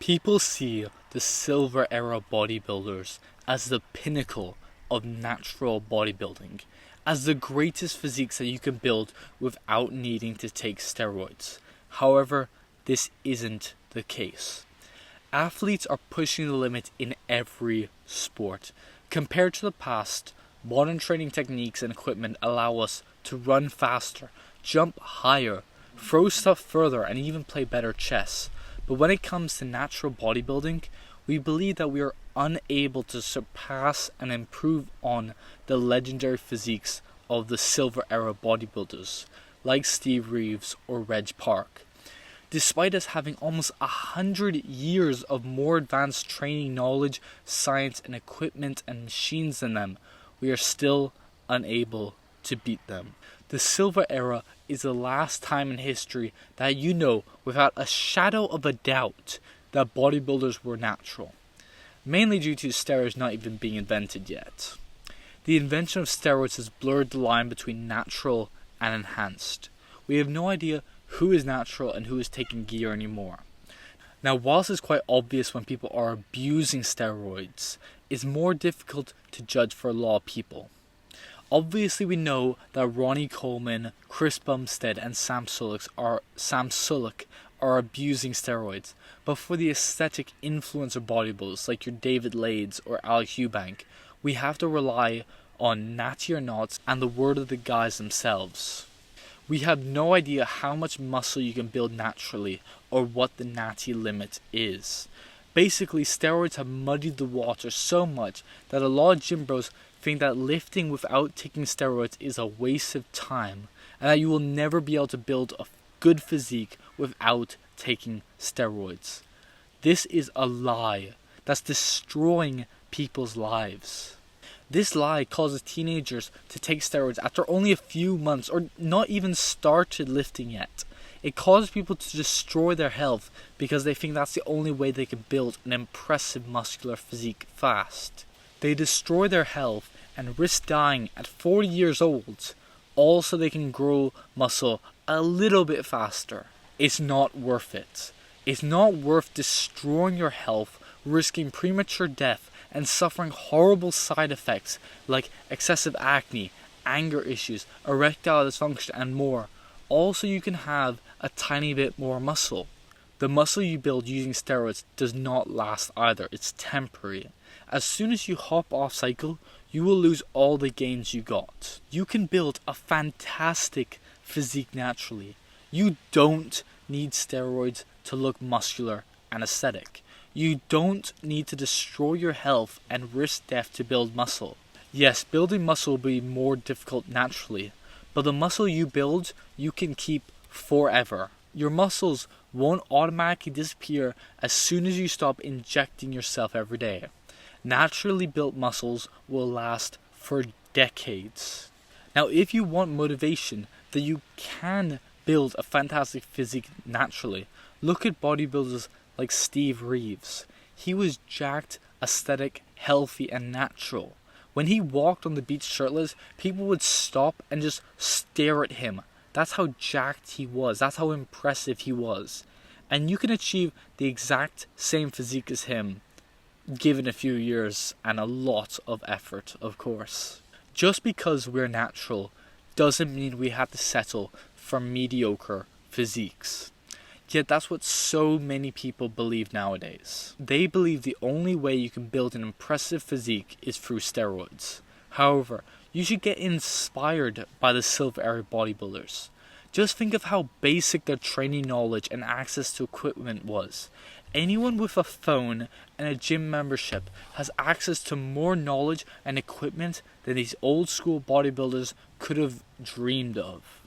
People see the silver era bodybuilders as the pinnacle of natural bodybuilding, as the greatest physiques that you can build without needing to take steroids. However, this isn't the case. Athletes are pushing the limit in every sport. Compared to the past, modern training techniques and equipment allow us to run faster, jump higher, throw stuff further, and even play better chess. But when it comes to natural bodybuilding, we believe that we are unable to surpass and improve on the legendary physiques of the silver era bodybuilders, like Steve Reeves or Reg Park. Despite us having almost 100 years of more advanced training knowledge, science, and equipment and machines than them, we are still unable to beat them. The silver era is the last time in history that you know without a shadow of a doubt that bodybuilders were natural, mainly due to steroids not even being invented yet. The invention of steroids has blurred the line between natural and enhanced. We have no idea who is natural and who is taking gear anymore. Now, whilst it's quite obvious when people are abusing steroids, it's more difficult to judge for a lot of people. Obviously, we know that Ronnie Coleman, Chris Bumstead, and Sam Sulek are abusing steroids, but for the aesthetic influencer bodybuilders like your David Lades or Alec Eubank, we have to rely on natty or nots and the word of the guys themselves. We have no idea how much muscle you can build naturally or what the natty limit is. Basically, steroids have muddied the water so much that a lot of gym bros think that lifting without taking steroids is a waste of time and that you will never be able to build a good physique without taking steroids. This is a lie that's destroying people's lives. This lie causes teenagers to take steroids after only a few months or not even started lifting yet. It causes people to destroy their health because they think that's the only way they can build an impressive muscular physique fast. They destroy their health and risk dying at 40 years old, all so they can grow muscle a little bit faster. It's not worth it. It's not worth destroying your health, risking premature death, and suffering horrible side effects like excessive acne, anger issues, erectile dysfunction, and more, all so you can have a tiny bit more muscle. The muscle you build using steroids does not last either. It's temporary. As soon as you hop off cycle, you will lose all the gains you got. You can build a fantastic physique naturally. You don't need steroids to look muscular and aesthetic. You don't need to destroy your health and risk death to build muscle. Yes, building muscle will be more difficult naturally, but the muscle you build, you can keep forever. Your muscles won't automatically disappear as soon as you stop injecting yourself every day. Naturally built muscles will last for decades. Now, if you want motivation that you can build a fantastic physique naturally, look at bodybuilders like Steve Reeves. He was jacked, aesthetic, healthy, and natural. When he walked on the beach shirtless, people would stop and just stare at him. That's how jacked he was. That's how impressive he was. And you can achieve the exact same physique as him, given a few years and a lot of effort, of course. Just because we're natural doesn't mean we have to settle for mediocre physiques. Yet that's what so many people believe nowadays. They believe the only way you can build an impressive physique is through steroids. However, you should get inspired by the silver era bodybuilders. Just think of how basic their training knowledge and access to equipment was. Anyone with a phone and a gym membership has access to more knowledge and equipment than these old school bodybuilders could have dreamed of.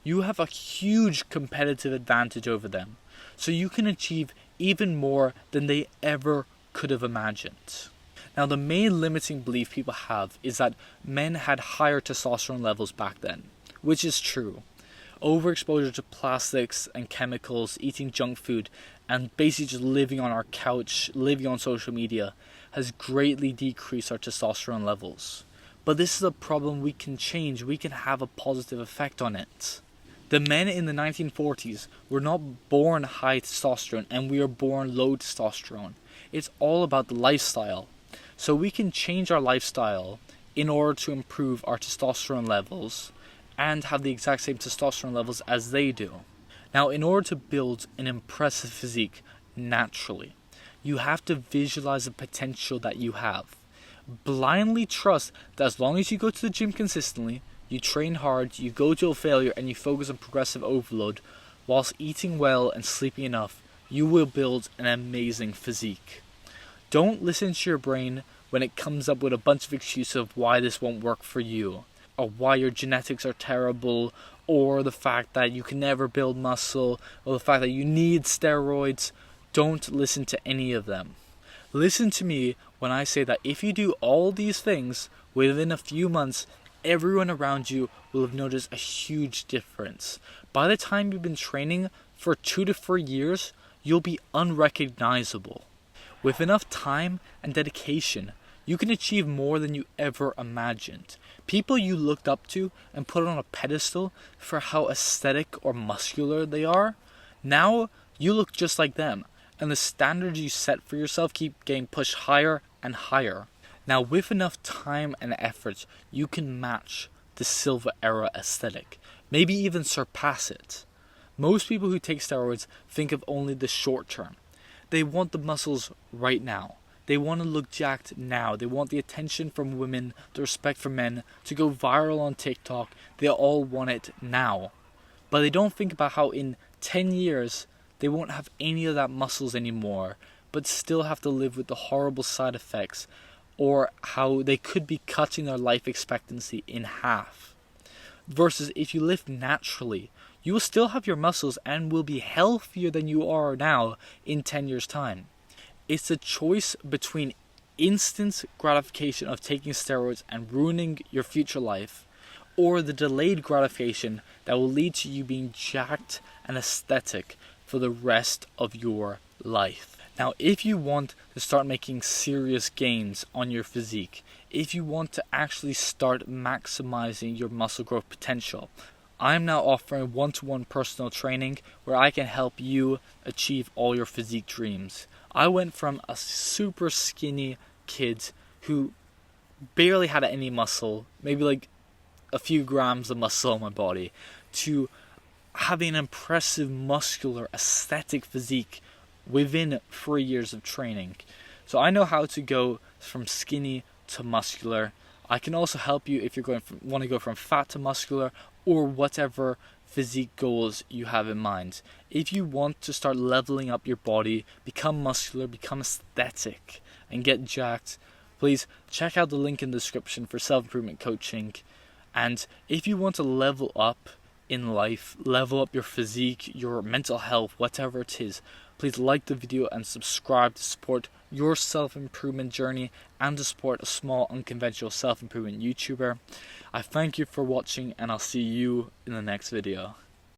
You have a huge competitive advantage over them, so you can achieve even more than they ever could have imagined. Now, the main limiting belief people have is that men had higher testosterone levels back then, which is true. Overexposure to plastics and chemicals, eating junk food, and basically just living on our couch, living on social media, has greatly decreased our testosterone levels. But this is a problem we can change. We can have a positive effect on it. The men in the 1940s were not born high testosterone, and we are born low testosterone. It's all about the lifestyle. So we can change our lifestyle in order to improve our testosterone levels and have the exact same testosterone levels as they do. Now, in order to build an impressive physique naturally, you have to visualize the potential that you have. Blindly trust that as long as you go to the gym consistently, you train hard, you go to a failure, and you focus on progressive overload, whilst eating well and sleeping enough, you will build an amazing physique. Don't listen to your brain when it comes up with a bunch of excuses of why this won't work for you, or why your genetics are terrible, or the fact that you can never build muscle, or the fact that you need steroids. Don't listen to any of them. Listen to me when I say that if you do all these things, within a few months, everyone around you will have noticed a huge difference. By the time you've been training for 2 to 3 years, you'll be unrecognizable. With enough time and dedication, you can achieve more than you ever imagined. People you looked up to and put on a pedestal for how aesthetic or muscular they are, now you look just like them, and the standards you set for yourself keep getting pushed higher and higher. Now, with enough time and effort, you can match the silver era aesthetic, maybe even surpass it. Most people who take steroids think of only the short term. They want the muscles right now. They want to look jacked now. They want the attention from women, the respect from men, to go viral on TikTok. They all want it now. But they don't think about how in 10 years, they won't have any of that muscles anymore, but still have to live with the horrible side effects, or how they could be cutting their life expectancy in half. Versus if you live naturally, you will still have your muscles and will be healthier than you are now in 10 years' time. It's a choice between instant gratification of taking steroids and ruining your future life, or the delayed gratification that will lead to you being jacked and aesthetic for the rest of your life. Now, if you want to start making serious gains on your physique, if you want to actually start maximizing your muscle growth potential, I'm now offering one-to-one personal training where I can help you achieve all your physique dreams. I went from a super skinny kid who barely had any muscle, maybe like a few grams of muscle on my body, to having an impressive muscular aesthetic physique within 3 years of training. So I know how to go from skinny to muscular. I can also help you if you're want to go from fat to muscular, or whatever physique goals you have in mind. If you want to start leveling up your body, become muscular, become aesthetic, and get jacked, please check out the link in the description for self-improvement coaching. And if you want to level up in life, level up your physique, your mental health, whatever it is, please like the video and subscribe to support your self-improvement journey and to support a small unconventional self-improvement YouTuber. I thank you for watching, and I'll see you in the next video.